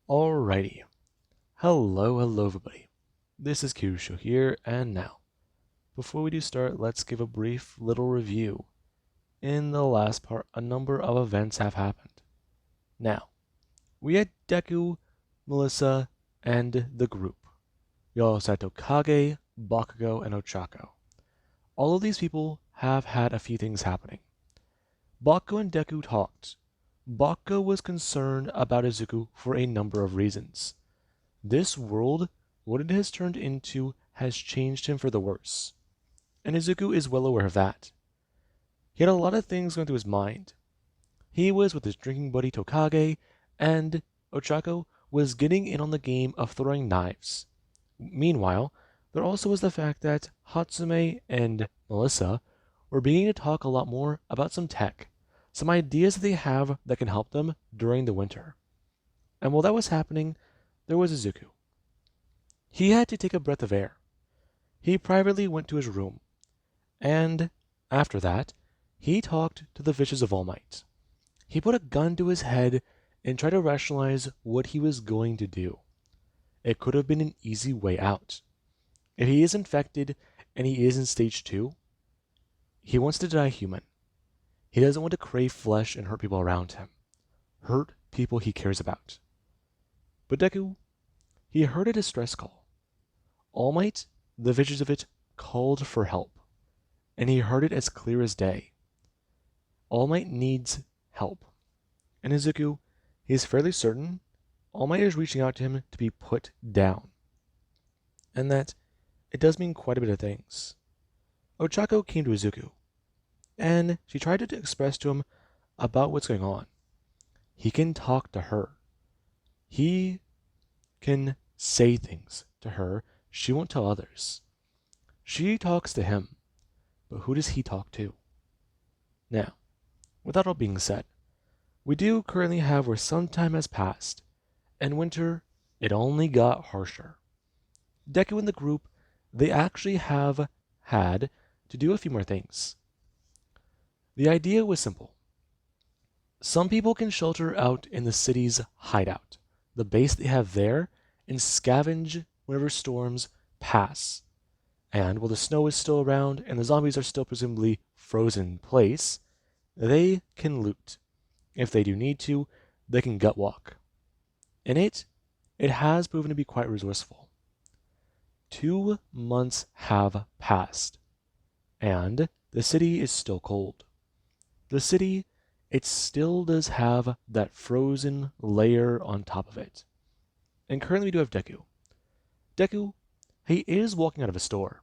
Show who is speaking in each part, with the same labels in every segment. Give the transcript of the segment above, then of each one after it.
Speaker 1: Alrighty. Hello everybody. This is Kirusho here, and now, before we do start, let's give a brief little review. In the last part, a number of events have happened. Now, we had Deku, Melissa, and the group. We also had Tokage, Bakugo, and Ochako. All of these people have had a few things happening. Bakugo and Deku talked. Bakugo was concerned about Izuku for a number of reasons. This world, what it has turned into, has changed him for the worse. And Izuku is well aware of that. He had a lot of things going through his mind. He was with his drinking buddy Tokage, and Ochako was getting in on the game of throwing knives. Meanwhile, there also was the fact that Hatsume and Melissa were beginning to talk a lot more about some tech, some ideas that they have that can help them during the winter. And while that was happening, there was Izuku. He had to take a breath of air. He privately went to his room, and after that, he talked to the fishes of All Might. He put a gun to his head and tried to rationalize what he was going to do. It could have been an easy way out. If he is infected and he is in stage 2, he wants to die human. He doesn't want to crave flesh and hurt people around him. Hurt people he cares about. But Deku, he heard a distress call. All Might, the visions of it, called for help, and he heard it as clear as day. All Might needs help, and Izuku, he is fairly certain All Might is reaching out to him to be put down, and that it does mean quite a bit of things. Ochako came to Izuku, and she tried to express to him about what's going on. He can talk to her. He can say things to her she won't tell others. She talks to him, but who does he talk to? Now, with that all being said, we do currently have where some time has passed, and winter, it only got harsher. Deku and the group, they actually have had to do a few more things. The idea was simple. Some people can shelter out in the city's hideout, the base they have there, and scavenge whenever storms pass. And while the snow is still around and the zombies are still presumably frozen in place, they can loot. If they do need to, they can gut walk. And it has proven to be quite resourceful. 2 months have passed, and the city is still cold. The city, it still does have that frozen layer on top of it. And currently we do have Deku. Deku, he is walking out of a store.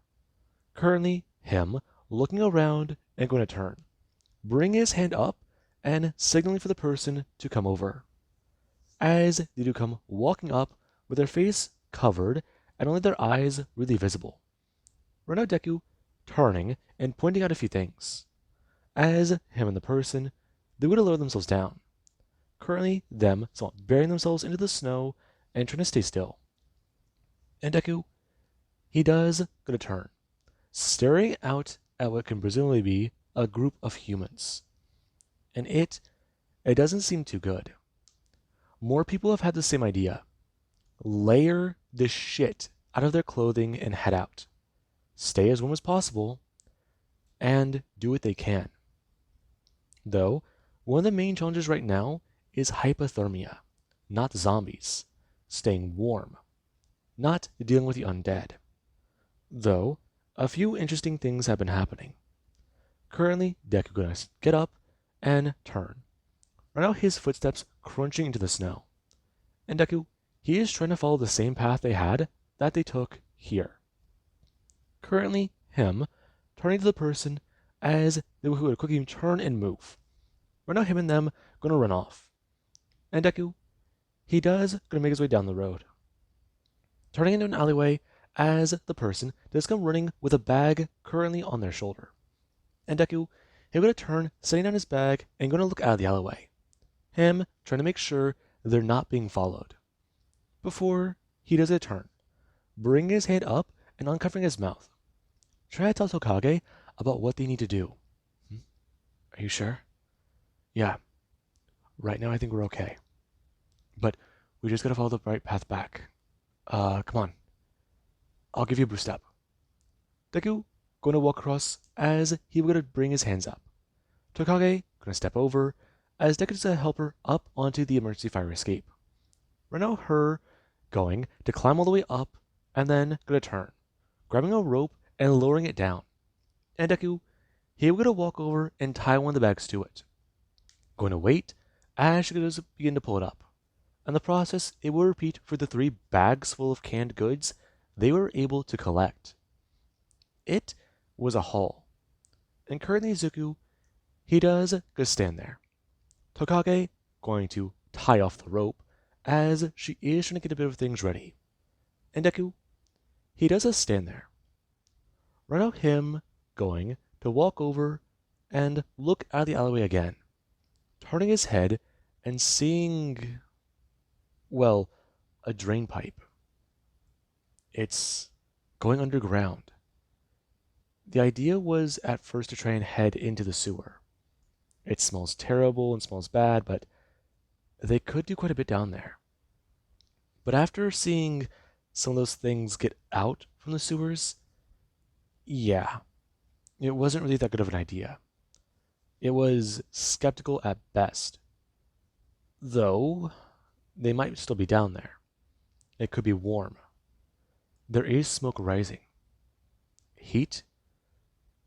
Speaker 1: Currently, him looking around and going to turn, bring his hand up and signaling for the person to come over. As they do come walking up with their face covered and only their eyes really visible. Right now Deku turning and pointing out a few things. As him and the person, they would lower themselves down. Currently, them somewhat burying themselves into the snow and trying to stay still. And Deku, he does go to turn, staring out at what can presumably be a group of humans. And it doesn't seem too good. More people have had the same idea. Layer the shit out of their clothing and head out. Stay as warm as possible, and do what they can. Though, one of the main challenges right now is hypothermia, not zombies. Staying warm, not dealing with the undead. Though, a few interesting things have been happening. Currently, Deku gonna get up and turn. Right now his footsteps crunching into the snow. And Deku, he is trying to follow the same path they had that they took here. Currently, him turning to the person as they would quickly turn and move. Right now him and them gonna run off. And Deku, he does gonna make his way down the road. Turning into an alleyway as the person does come running with a bag currently on their shoulder. And Deku, he's gonna turn, setting down his bag, and gonna look out of the alleyway. Him trying to make sure they're not being followed. Before he does a turn, bring his hand up and uncovering his mouth. Try to tell Tokage about what they need to do. Are you sure? Yeah. Right now I think we're okay. But We just gotta follow the right path back. Come on. I'll give you a boost up. Deku going to walk across as he would gonna bring his hands up. Tokage gonna step over as Deku's to help her up onto the emergency fire escape. Right now, her going to climb all the way up and then gonna turn, grabbing a rope and lowering it down. And Deku, he will gonna walk over and tie one of the bags to it. Going to wait as she does begin to pull it up. And the process, it will repeat for the 3 bags full of canned goods they were able to collect. It was a haul. And currently Zuko, he does just stand there. Tokage going to tie off the rope as she is trying to get a bit of things ready. And Deku, he does just stand there. Right now him going to walk over and look out of the alleyway again, turning his head and seeing, well, a drain pipe. It's going underground. The idea was at first to try and head into the sewer. It smells terrible and smells bad, but they could do quite a bit down there. But after seeing some of those things get out from the sewers, yeah, it wasn't really that good of an idea. It was skeptical at best. Though, they might still be down there. It could be warm. There is smoke rising. Heat?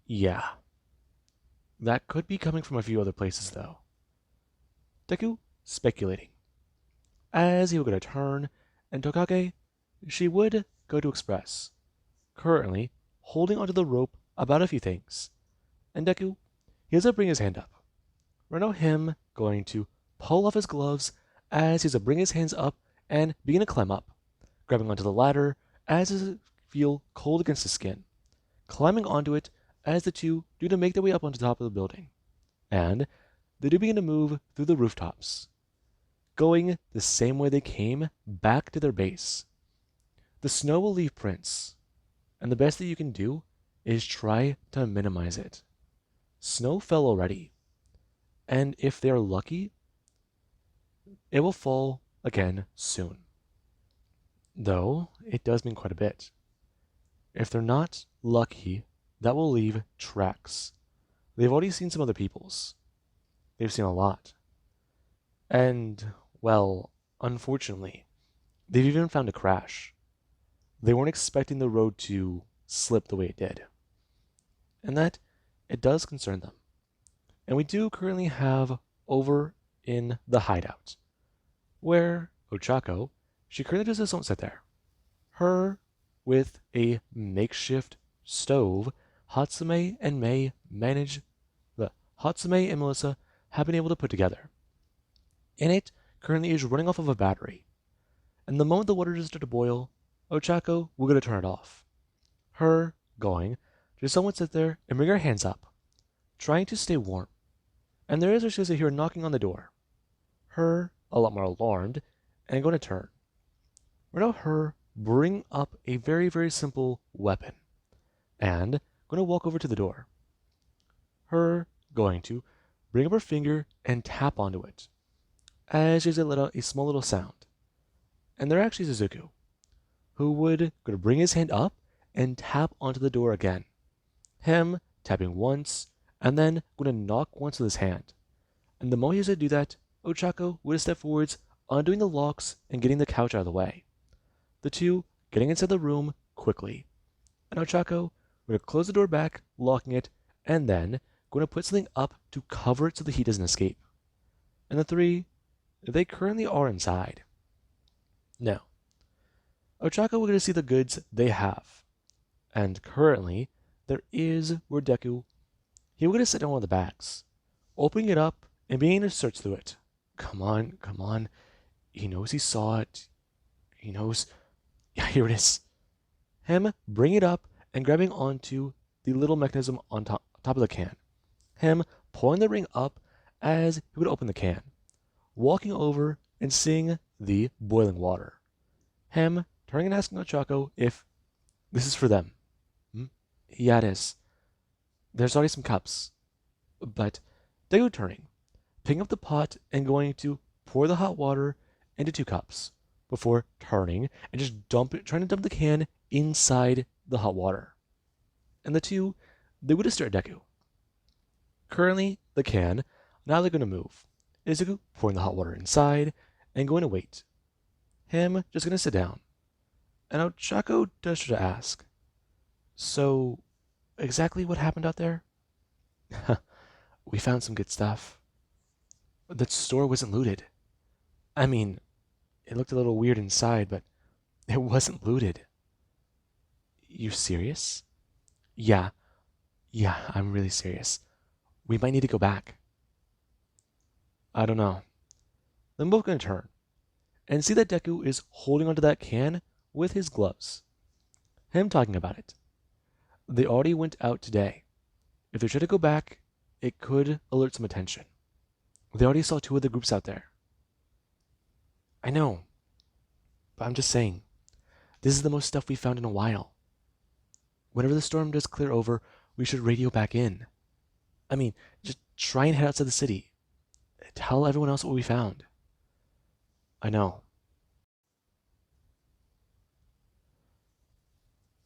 Speaker 1: Yeah. That could be coming from a few other places, though. Deku speculating. As he would go to turn, and Tokage, she would go to express, currently holding onto the rope about a few things. And Deku, he has to bring his hand up. Right now him going to pull off his gloves as he has to bring his hands up and begin to climb up, grabbing onto the ladder as he feel cold against his skin, climbing onto it as the two do to make their way up onto the top of the building. And they do begin to move through the rooftops, going the same way they came back to their base. The snow will leave prints, and the best that you can do is try to minimize it. Snow fell already, and if they're lucky, it will fall again soon. Though, it does mean quite a bit. If they're not lucky, that will leave tracks. They've already seen some other people's. They've seen a lot. And, well, unfortunately, they've even found a crash. They weren't expecting the road to slip the way it did. And that, it does concern them. And we do currently have over in the hideout, where Ochako, she currently just don't sit there. Her, with a makeshift stove, Hatsume and Hatsume and Melissa have been able to put together. And it currently is running off of a battery. And the moment the water does start to boil, Ochako will going to turn it off. Her going to somewhat sit there and bring her hands up, trying to stay warm. And there is her says here knocking on the door. Her, a lot more alarmed, and going to turn. Right now her bring up a very, very simple weapon. And going to walk over to the door. Her going to bring up her finger and tap onto it, as she's let out a small little sound. And they're actually Suzuku, who would going to bring his hand up and tap onto the door again. Him tapping once, and then going to knock once with his hand. And the moment he to do that, Ochako would step forwards, undoing the locks and getting the couch out of the way. The two getting inside the room quickly. And Ochako would close the door back, locking it, and then going to put something up to cover it so the heat doesn't escape. And the three, they currently are inside. Now, Ochako we're going to see the goods they have. And currently, there is where Deku, he will going to sit down one of the bags, opening it up and beginning to search through it. Come on, come on. He knows he saw it. He knows. Yeah, here it is. Him bringing it up and grabbing onto the little mechanism on top of the can. Him pulling the ring up as he would open the can. Walking over and seeing the boiling water. Him turning and asking Ochako if this is for them. Yeah, it is. There's already some cups. But Deku turning, picking up the pot and going to pour the hot water into 2 cups. before turning and just trying to dump the can inside the hot water. And the two, they would have stare at Deku. Currently, the can, now they're going to move. Izuku pouring the hot water inside and going to wait. Him just going to sit down. And Ochako does try to ask, so, exactly what happened out there? We found some good stuff. The store wasn't looted. I mean, it looked a little weird inside, but it wasn't looted. You serious? Yeah, I'm really serious. We might need to go back. I don't know. Then we're both gonna turn and see that Deku is holding onto that can with his gloves. Him talking about it. They already went out today. If they try to go back, it could alert some attention. They already saw two other groups out there. I know, but I'm just saying, this is the most stuff we found in a while. Whenever the storm does clear over, we should radio back in. I mean, just try and head outside the city. Tell everyone else what we found. I know.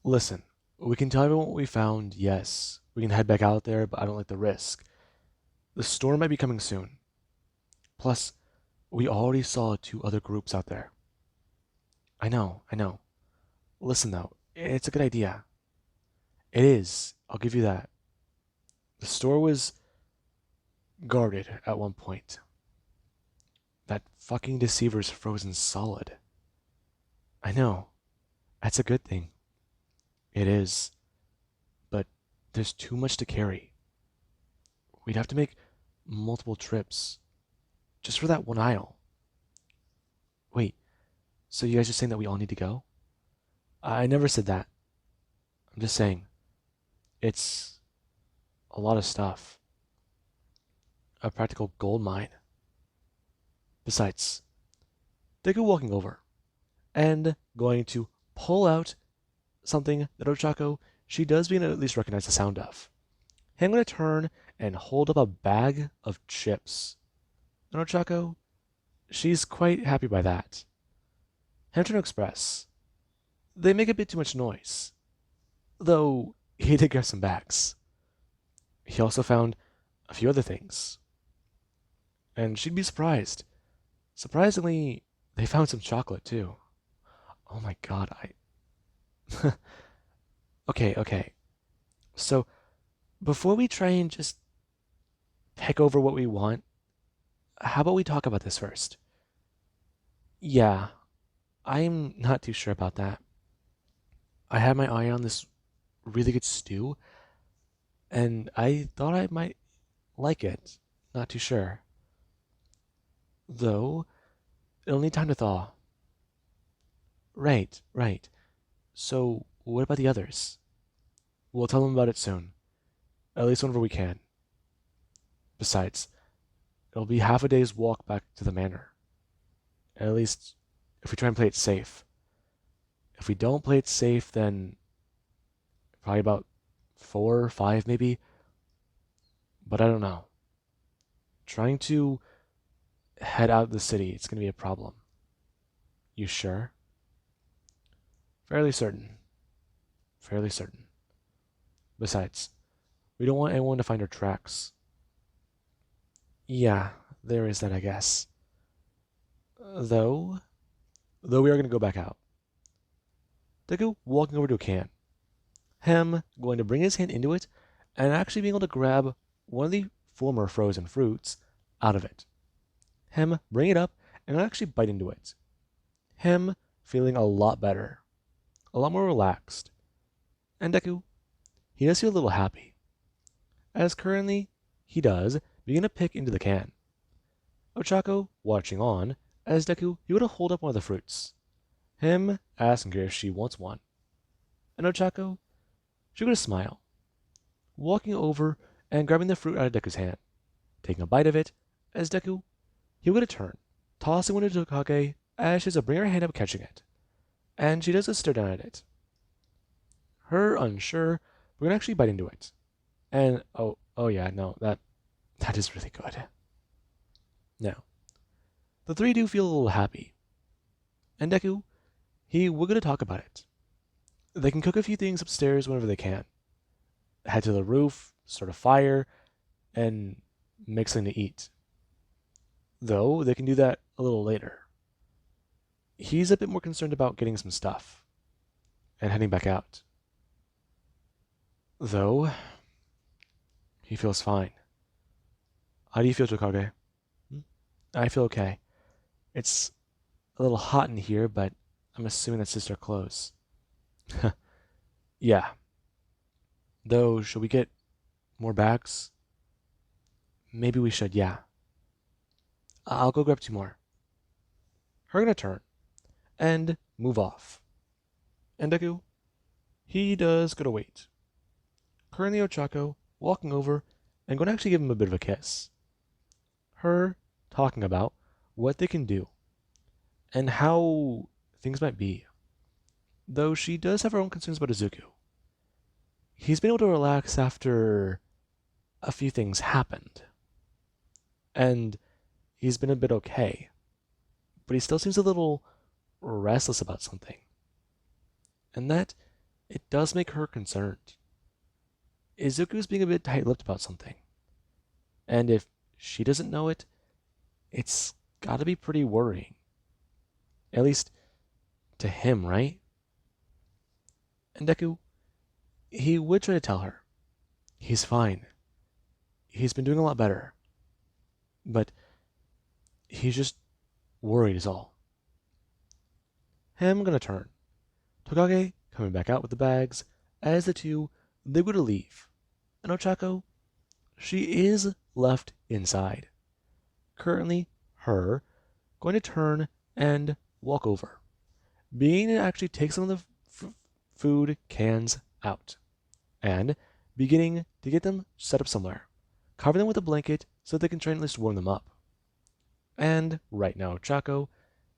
Speaker 1: Listen, we can tell everyone what we found, yes. We can head back out there, but I don't like the risk. The storm might be coming soon. Plus, we already saw two other groups out there. I know. Listen though, it's a good idea. It is, I'll give you that. The store was guarded at one point. That fucking deceiver's frozen solid. I know. That's a good thing. It is. But there's too much to carry. We'd have to make multiple trips. Just for that one aisle. Wait, so you guys are saying that we all need to go? I never said that. I'm just saying. It's a lot of stuff. A practical gold mine. Besides, Deku walking over and going to pull out something that Ochako, she does begin to at least recognize the sound of. I'm going to turn and hold up a bag of chips. And Ochako, she's quite happy by that. Hampton Express. They make a bit too much noise. Though, he did grab some bags. He also found a few other things. And she'd be surprised. Surprisingly, they found some chocolate too. Oh my god, Okay. So, before we try and just pick over what we want, how about we talk about this first? Yeah, I'm not too sure about that. I had my eye on this really good stew, and I thought I might like it. Not too sure. Though, it'll need time to thaw. Right. So, what about the others? We'll tell them about it soon. At least whenever we can. Besides, it'll be half a day's walk back to the manor. At least, if we try and play it safe. If we don't play it safe, then probably about 4 or 5 maybe. But I don't know. Trying to head out of the city, it's going to be a problem. You sure? Fairly certain. Besides, we don't want anyone to find our tracks. Yeah, there is that, I guess. Though we are going to go back out. Deku walking over to a can. Him going to bring his hand into it and actually being able to grab one of the former frozen fruits out of it. Him bring it up and actually bite into it. Him feeling a lot better. A lot more relaxed. And Deku, he does feel a little happy. As currently, he does begin to pick into the can. Ochako watching on as Deku, he would hold up one of the fruits. Him asking her if she wants one. And Ochako, she would smile. Walking over and grabbing the fruit out of Deku's hand. Taking a bite of it, as Deku, he would turn, tossing one to Tokage as she does bring her hand up catching it. And she does a stare down at it. Her unsure, we're gonna actually bite into it. And oh yeah, no, that is really good. Now, the three do feel a little happy. And Deku, we're gonna talk about it. They can cook a few things upstairs whenever they can. Head to the roof, start a fire, and make something to eat. Though they can do that a little later. He's a bit more concerned about getting some stuff and heading back out. Though, he feels fine. How do you feel, Tokage? Hmm? I feel okay. It's a little hot in here, but I'm assuming that's just our clothes. Yeah. Though, should we get more bags? Maybe we should, yeah. I'll go grab 2 more. Her gonna turn and move off. And Deku, he does go to wait. Currently Ochako walking over and going to actually give him a bit of a kiss. Her talking about what they can do and how things might be. Though she does have her own concerns about Izuku. He's been able to relax after a few things happened. And he's been a bit okay. But he still seems a little restless about something. And that, it does make her concerned. Izuku's being a bit tight-lipped about something. And if she doesn't know it, it's gotta be pretty worrying. At least to him, right? And Deku, he would try to tell her. He's fine. He's been doing a lot better. But he's just worried is all. Him gonna turn. Tokage coming back out with the bags as the two, they go to leave. And Ochako, she is left inside. Currently, her going to turn and walk over. Being to actually take some of the food cans out. And beginning to get them set up somewhere. Cover them with a blanket so they can try and at least warm them up. And right now, Ochako,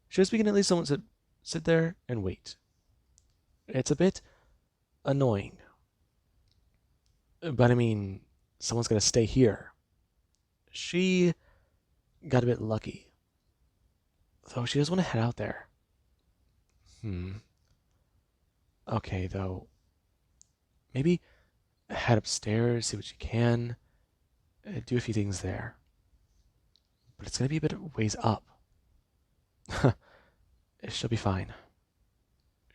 Speaker 1: she's beginning at least someone sit there and wait. It's a bit annoying. But I mean, someone's gonna stay here. She got a bit lucky. Though she does want to head out there. Okay, though. Maybe head upstairs, see what she can. Do a few things there. But it's gonna be a bit of ways up. She'll be fine.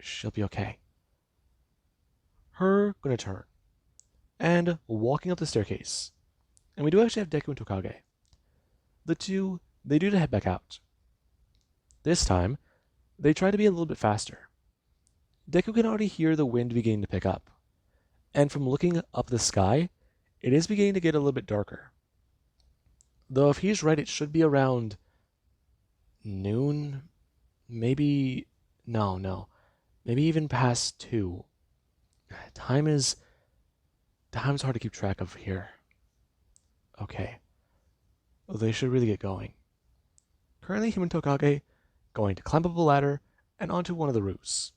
Speaker 1: She'll be okay. Her gonna turn. And walking up the staircase. And we do actually have Deku and Tokage. The two, they do head back out. This time, they try to be a little bit faster. Deku can already hear the wind beginning to pick up. And from looking up the sky, it is beginning to get a little bit darker. Though if he's right, it should be around noon. Maybe, no. Maybe even past 2. Time's hard to keep track of here. Okay. Well, they should really get going. Currently, him and Tokage going to climb up a ladder and onto one of the roofs.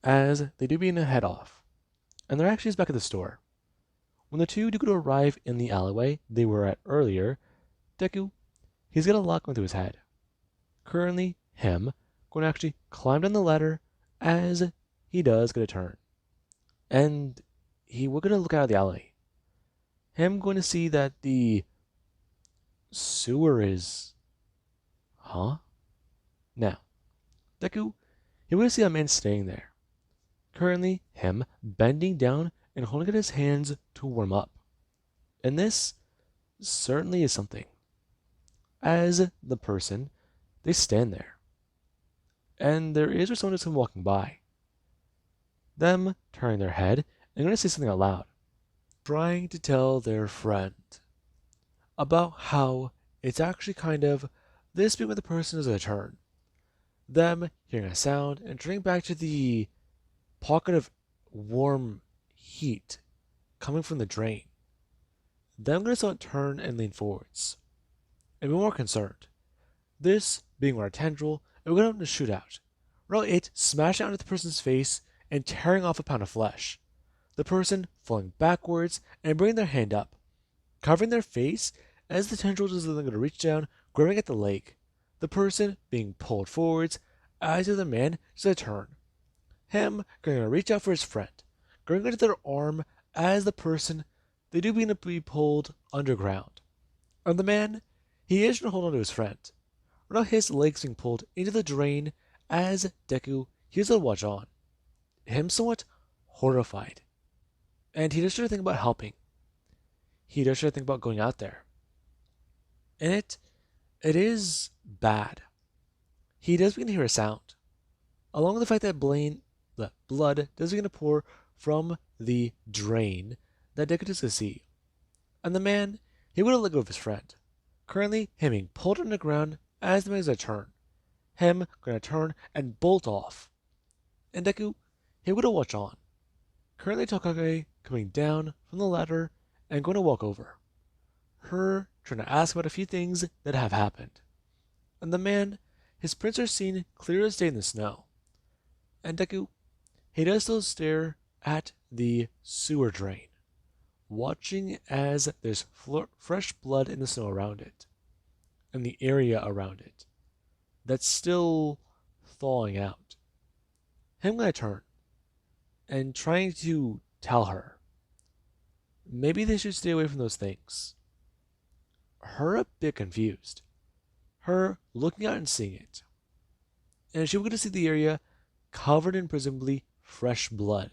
Speaker 1: As they do begin to head off. And they're actually back at the store. When the two do go to arrive in the alleyway they were at earlier, Deku, he's got a lot going through his head. Currently, him going to actually climb down the ladder as he does get a turn. And we're going to look out of the alley. Him going to see that the sewer is... Huh? Now, Deku, he will see a man staying there. Currently, him bending down and holding out his hands to warm up. And this certainly is something. As the person, they stand there. And there is someone just walking by. Them turning their head and going to say something out loud. Trying to tell their friend about how it's actually kind of this being when the person is a turn. Them hearing a sound and turning back to the pocket of warm heat coming from the drain. Them going to start turn and lean forwards. And be more concerned. This being our tendril, and we're going to shoot out. Roll it, smashing out into the person's face and tearing off a pound of flesh. The person falling backwards and bringing their hand up, covering their face as the tendril is going to reach down, grabbing at the leg. The person being pulled forwards as the other man takes a turn. Him going to reach out for his friend, going into their arm as the person they do begin to be pulled underground. And the man, he is trying to hold on to his friend. Now his legs being pulled into the drain as Deku hears to watch on. Him somewhat horrified. And he does try to think about helping. He does try to think about going out there. And it is bad. He does begin to hear a sound. Along with the fact that the blood does begin to pour from the drain that Deku does see. And the man, he would have let go of his friend. Currently, him being pulled on the ground as the man is a turn. Him going to turn and bolt off. And Deku, he would have watched on. Currently, Tokage coming down from the ladder and going to walk over. Her trying to ask about a few things that have happened. And the man, his prints are seen clear as day in the snow. And Deku, he does still stare at the sewer drain, watching as there's fresh blood in the snow around it, and the area around it, that's still thawing out. Him gonna turn, and trying to tell her, maybe they should stay away from those things. Her a bit confused. Her looking out and seeing it. And she would get to see the area covered in presumably fresh blood,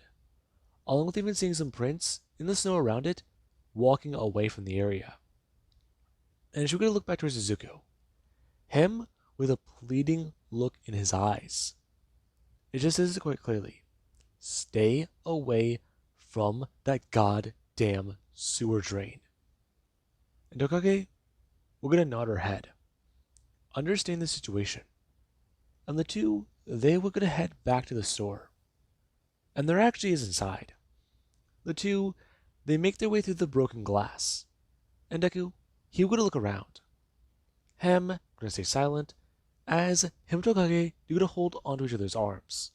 Speaker 1: along with even seeing some prints in the snow around it, walking away from the area. And she would look back towards Izuku, him with a pleading look in his eyes. It just says it quite clearly. Stay away from that goddamn sewer drain. And Tokage, we're gonna nod her head, understand the situation. And the two, they were gonna head back to the store. And there actually is inside. The two, they make their way through the broken glass. And Deku, he would look around. Him gonna stay silent, as him and Tokage do gonna hold onto each other's arms.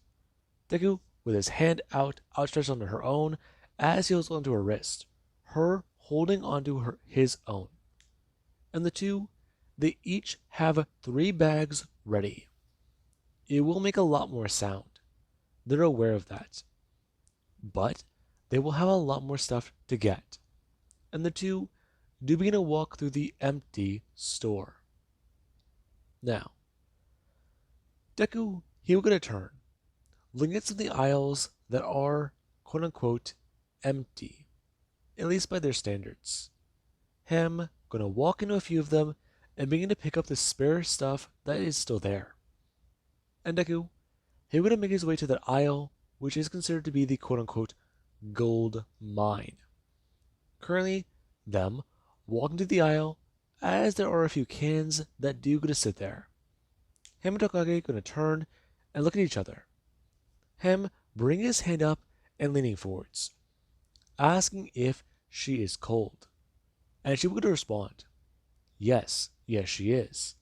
Speaker 1: Deku with his hand outstretched onto her own, as he holds onto her wrist, her holding onto his own. And the two, they each have 3 bags ready. It will make a lot more sound. They're aware of that. But they will have a lot more stuff to get. And the two do begin to walk through the empty store. Now, Deku, he will get a turn, looking at some of the aisles that are quote unquote empty, at least by their standards. Him gonna walk into a few of them and begin to pick up the spare stuff that is still there. And Deku, he would make his way to that aisle, which is considered to be the quote unquote gold mine. Currently, them walking to the aisle, as there are a few cans that do get to sit there. Him and Tokage gonna turn and look at each other. Him bringing his hand up and leaning forwards, asking if she is cold. And she would respond, yes, she is.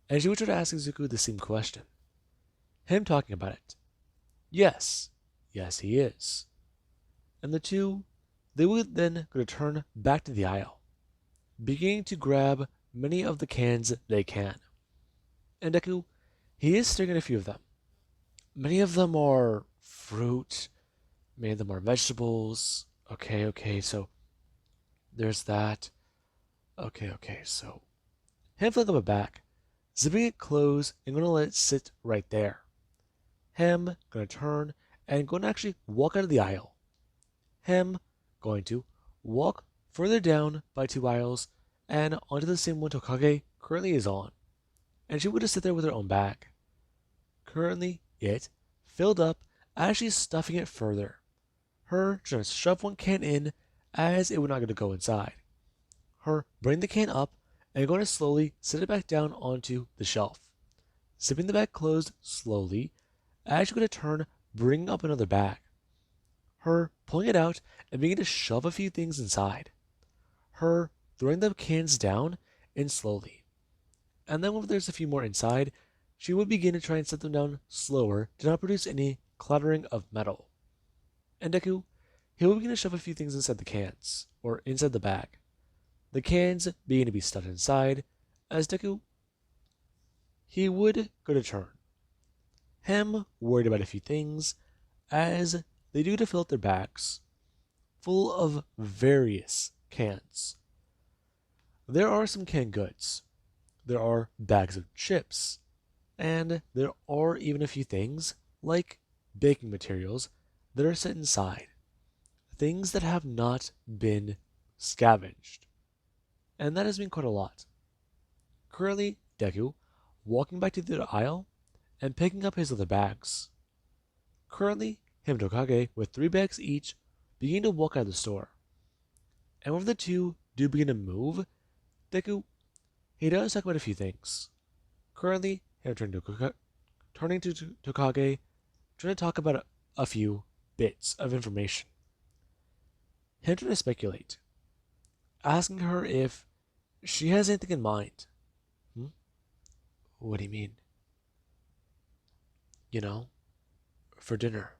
Speaker 1: And she would try to ask Izuku the same question. Him talking about it. Yes, he is. And the two, they would then go to turn back to the aisle, beginning to grab many of the cans they can. And Deku, he is staring at a few of them. Many of them are fruit, many of them are vegetables. Okay, so there's that. Okay, so him flipping up a back, zipping it closed and gonna let it sit right there. Him gonna turn and gonna actually walk out of the aisle. Him going to walk further down by 2 aisles and onto the same one Tokage currently is on. And she would just sit there with her own bag. Currently, it filled up as she's stuffing it further. Her trying to shove one can in as it would not going to go inside. Her bring the can up and going to slowly set it back down onto the shelf. Zipping the bag closed slowly as she's going to turn, bringing up another bag. Her pulling it out and beginning to shove a few things inside. Her throwing the cans down and slowly. And then when there's a few more inside, she would begin to try and set them down slower to not produce any clattering of metal. And Deku, he will begin to shove a few things inside the cans, or inside the bag. The cans begin to be stuffed inside, as Deku, he would go to turn, him worried about a few things, as they do to fill up their bags, full of various cans. There are some canned goods, there are bags of chips, and there are even a few things, like baking materials, that are set inside. Things that have not been scavenged. And that has been quite a lot. Currently, Deku, walking back to the aisle and picking up his other bags. Currently, him and Tokage, with 3 bags each, begin to walk out of the store. And when the two do begin to move, Deku, he does talk about a few things. Currently, him turning to Tokage, trying to talk about a few bits of information. Him trying to speculate, asking her if she has anything in mind. Hmm? What do you mean? You know, for dinner.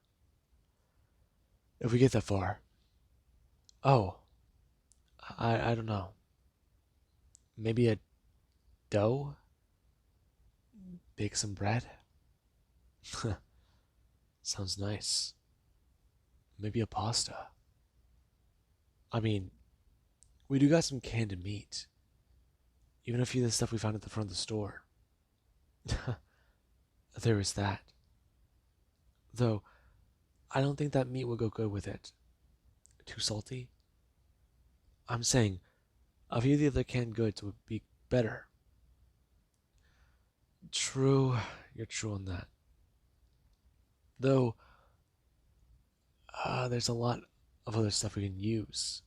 Speaker 1: If we get that far. Oh, I don't know. Maybe a dough? Bake some bread? Sounds nice. Maybe a pasta. I mean, we do got some canned meat. Even a few of the stuff we found at the front of the store. There is that. Though, I don't think that meat would go good with it. Too salty? I'm saying, a few of the other canned goods would be better. True, you're true on that. Though, there's a lot of other stuff we can use.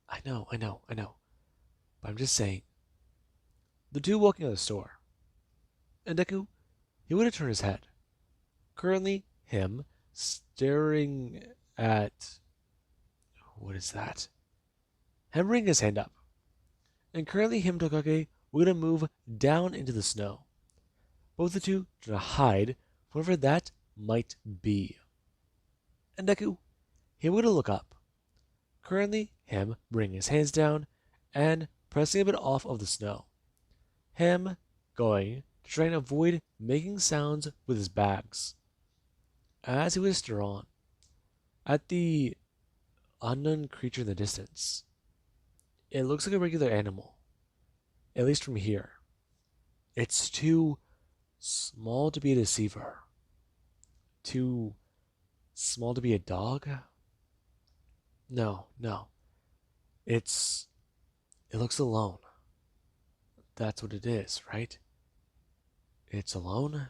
Speaker 1: I know. But I'm just saying. The two walking out of the store. And Deku, he would have turned his head. Currently, him staring at. What is that? Him bringing his hand up. And currently, him and Tokage would have move down into the snow. Both the two trying to hide whatever that might be. And Deku, he would have looked up. Currently, him bringing his hands down and pressing a bit off of the snow. Him going to try and avoid making sounds with his bags. As he would stare on at the unknown creature in the distance. It looks like a regular animal, at least from here. It's too small to be a deceiver. Too small to be a dog? No. It looks alone. That's what it is, right? It's alone?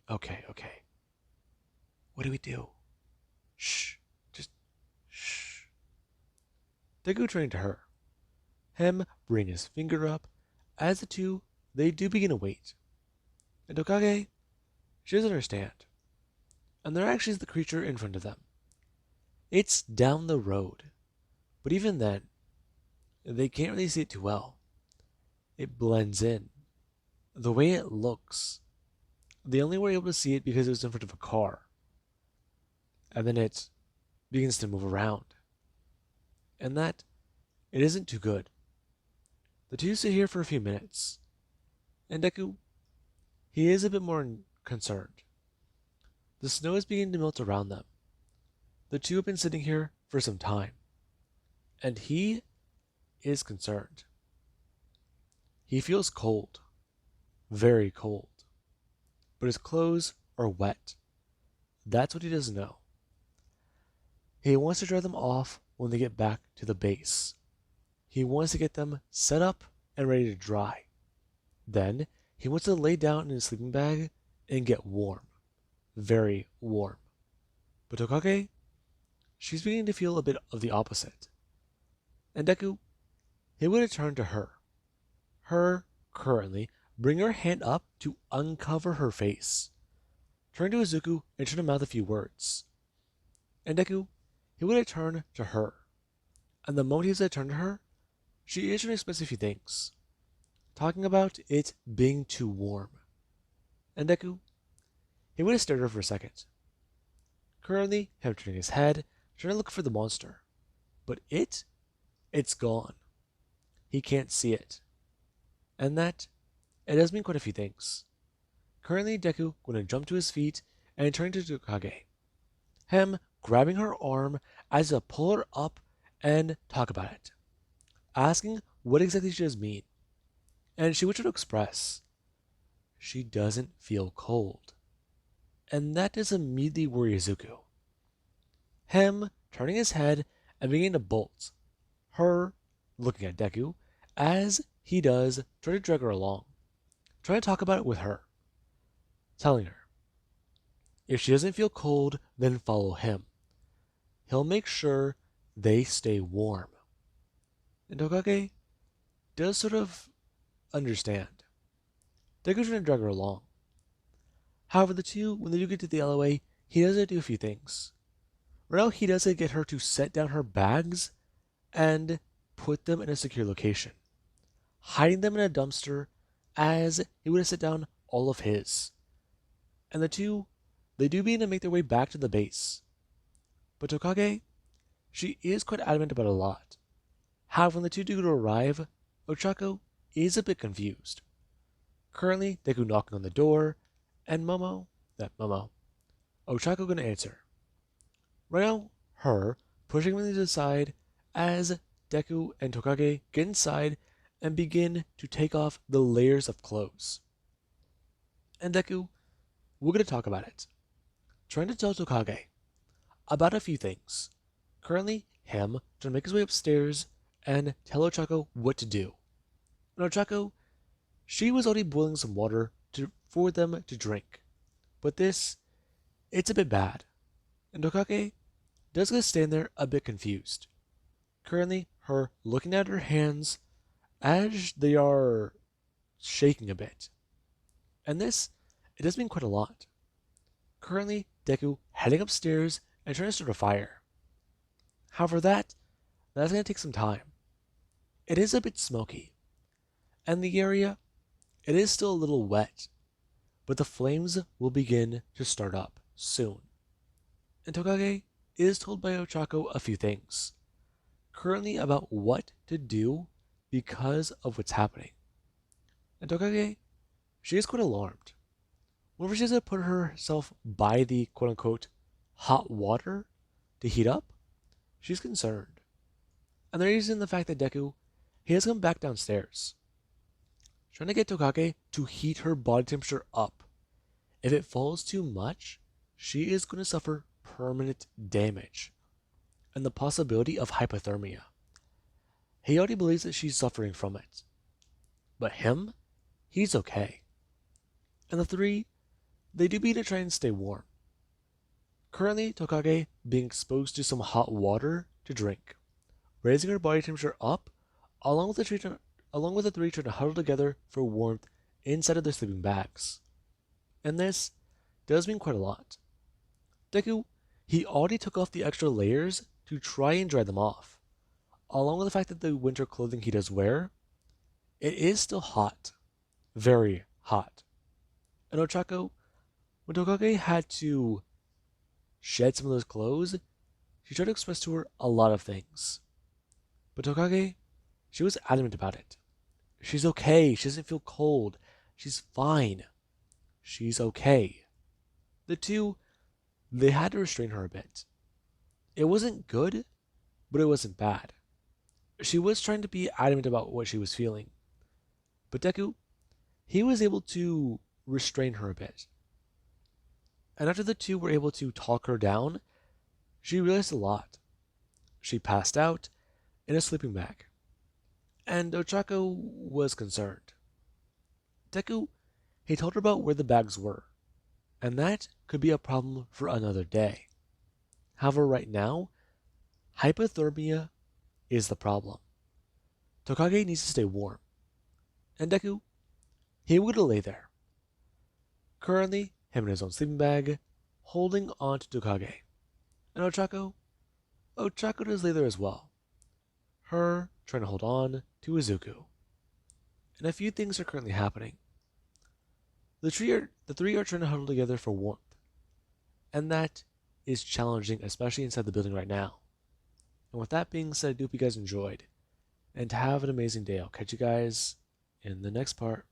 Speaker 1: Okay. What do we do? Shh. Just shh. Deku turning to her. Him bring his finger up. As the two, they do begin to wait. And Tokage, she doesn't understand. And there actually is the creature in front of them. It's down the road. But even then, they can't really see it too well. It blends in. The way it looks, they only were able to see it because it was in front of a car. And then it begins to move around. And that, it isn't too good. The two sit here for a few minutes. And Deku, he is a bit more concerned. The snow is beginning to melt around them. The two have been sitting here for some time. And he is concerned. He feels cold. Very cold. But his clothes are wet. That's what he doesn't know. He wants to dry them off when they get back to the base. He wants to get them set up and ready to dry. Then he wants to lay down in his sleeping bag and get warm. Very warm. But Tokage, she's beginning to feel a bit of the opposite. And Deku, he would have turned to her. Her, currently, bring her hand up to uncover her face. Turn to Izuku and try to mouth a few words. And Deku, he would have turned to her. And the moment he was to turn to her, she is trying to express a few things. Talking about it being too warm. And Deku, he would have stared at her for a second. Currently, him turning his head, trying to look for the monster. But it's gone. He can't see it. And that, it does mean quite a few things. Currently, Deku going to jump to his feet and turn to Tokage. Him grabbing her arm as to pull her up and talk about it, asking what exactly she does mean. And she wishes to express she doesn't feel cold. And that does immediately worry Izuku. Him turning his head and beginning to bolt. Her looking at Deku as he does try to drag her along, trying to talk about it with her, telling her if she doesn't feel cold, then follow him. He'll make sure they stay warm. And Tokage does sort of understand. Deku's trying to drag her along. However, the two, when they do get to the alleyway, he does do a few things. Right now, he does get her to set down her bags and put them in a secure location, hiding them in a dumpster as he would have set down all of his. And the two, they do begin to make their way back to the base. But Tokage, she is quite adamant about a lot. However, when the two do arrive, Ochako is a bit confused. Currently, Deku knocking on the door, and Ochako gonna answer. Right now, her pushing him to the side as Deku and Tokage get inside and begin to take off the layers of clothes. And Deku, we're gonna talk about it. Trying to tell Tokage about a few things. Currently, him trying to make his way upstairs and tell Ochako what to do. And Ochako, she was already boiling some water for them to drink. But this, it's a bit bad. And Tokage does get to stand there a bit confused. Currently, her looking at her hands as they are shaking a bit. And this, it does mean quite a lot. Currently, Deku heading upstairs and trying to start a fire. However, that's going to take some time. It is a bit smoky. And the area, it is still a little wet. But the flames will begin to start up soon. And Tokage is told by Ochako a few things. Currently about what to do because of what's happening. And Tokage, she is quite alarmed. Whenever she has to put herself by the quote-unquote hot water to heat up, she's concerned. And they're using the fact that Deku, he has come back downstairs, trying to get Tokage to heat her body temperature up. If it falls too much, she is going to suffer permanent damage and the possibility of hypothermia. He already believes that she's suffering from it. But him, he's okay. And the three, they do begin to try and stay warm. Currently, Tokage being exposed to some hot water to drink, raising her body temperature up, along with the three trying to huddle together for warmth inside of their sleeping bags. And this does mean quite a lot. Deku, he already took off the extra layers to try and dry them off, along with the fact that the winter clothing he does wear, it is still hot. Very hot. And Ochako, when Tokage had to shed some of those clothes, she tried to express to her a lot of things. But Tokage, she was adamant about it. She's okay. She doesn't feel cold. She's fine. She's okay. The two, they had to restrain her a bit. It wasn't good, but it wasn't bad. She was trying to be adamant about what she was feeling. But Deku, he was able to restrain her a bit. And after the two were able to talk her down, she realized a lot. She passed out in a sleeping bag. And Ochako was concerned. Deku, he told her about where the bags were, and that could be a problem for another day. However, right now, hypothermia is the problem. Tokage needs to stay warm, and Deku, he would lay there. Currently, him in his own sleeping bag, holding on to Tokage. And Ochako does lay there as well. Her trying to hold on to Izuku. And a few things are currently happening. The three are trying to huddle together for warmth. And that is challenging, especially inside the building right now. And with that being said, I do hope you guys enjoyed. And have an amazing day. I'll catch you guys in the next part.